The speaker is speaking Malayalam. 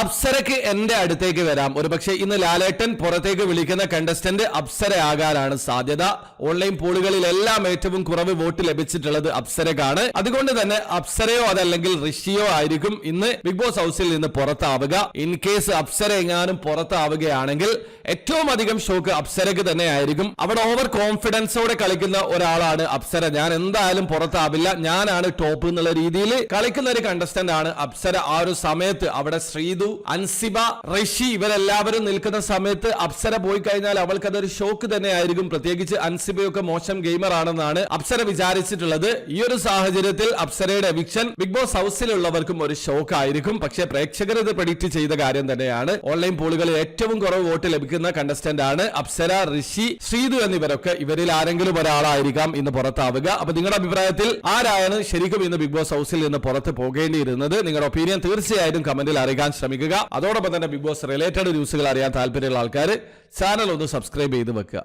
അപ്സരക്ക് എന്റെ അടുത്തേക്ക് വരാം. ഒരുപക്ഷെ ഇന്ന് ലാലേട്ടൻ പുറത്തേക്ക് വിളിക്കുന്ന കണ്ടസ്റ്റന്റ് അപ്സരയാകാനാണ് സാധ്യത. ഓൺലൈൻ പോളുകളിലെല്ലാം ഏറ്റവും കുറവ് വോട്ട് ലഭിച്ചിട്ടുള്ളത് അപ്സരക്കാണ്. അതുകൊണ്ട് തന്നെ അപ്സരയോ അതല്ലെങ്കിൽ ഋഷിയോ ആയിരിക്കും ഇന്ന് ബിഗ് ബോസ് ഹൗസിൽ നിന്ന് പുറത്താവുക. ഇൻ കേസ് അപ്സര എങ്ങാനും പുറത്താവുകയാണെങ്കിൽ ഏറ്റവും അധികം ഷോക്ക് അപ്സരക്ക് തന്നെ ആയിരിക്കും. അവിടെ ഓവർ കോൺഫിഡൻസോടെ കളിക്കുന്ന ഒരാളാണ് അപ്സര. ഞാൻ എന്തായാലും പുറത്താവില്ല, ഞാനാണ് ടോപ്പ് എന്നുള്ള രീതിയിൽ കളിക്കുന്ന ഒരു കണ്ടസ്റ്റന്റ് ആണ് അപ്സര. ആ ഒരു സമയത്ത് അവിടെ ശ്രീതു, അൻസിബ, ഋഷി ഇവരെല്ലാവരും നിൽക്കുന്ന സമയത്ത് അപ്സര പോയി കഴിഞ്ഞാൽ അവൾക്ക് അതൊരു ഷോക്ക് തന്നെ ആയിരിക്കും. പ്രത്യേകിച്ച് അൻസിബയൊക്കെ മോശം ഗെയിമർ ആണെന്നാണ് അപ്സര വിചാരിച്ചിട്ടുള്ളത്. ഈ ഒരു സാഹചര്യത്തിൽ അപ്സരയുടെ എവിക്ഷൻ ബിഗ് ബോസ് ഹൗസിലുള്ളവർക്കും ഒരു ഷോക്ക് ആയിരിക്കും. പക്ഷേ പ്രേക്ഷകർ ഇത് പ്രെഡിക്റ്റ് ചെയ്ത കാര്യം തന്നെയാണ്. ഓൺലൈൻ പോളുകളിൽ ഏറ്റവും കുറവ് വോട്ട് ലഭിക്കുന്ന കണ്ടസ്റ്റന്റ് ആണ് അപ്സര, ഋഷി, ശ്രീതു എന്നിവരൊക്കെ. ഇവരിൽ ആരെങ്കിലും ഒരാളായിരിക്കാം ഇന്ന് പുറത്താവുക. അപ്പൊ നിങ്ങളുടെ അഭിപ്രായത്തിൽ ആരാണ് ശരിക്കും ഇന്ന് ബിഗ് ബോസ് ഹൗസിൽ നിന്ന് പുറത്ത് പോകേണ്ടിയിരുന്നത്? നിങ്ങളുടെ ഒപ്പീനിയൻ തീർച്ചയായിട്ടും കമന്റിൽ അറിയിക്കാൻ ശ്രമിക്കുക. അതോടൊപ്പം തന്നെ ബിഗ് ബോസ് റിലേറ്റഡ് ന്യൂസുകൾ അറിയാൻ താല്പര്യമുള്ള ആൾക്കാർ ചാനൽ ഒന്ന് സബ്സ്ക്രൈബ് ചെയ്ത് വെക്കുക.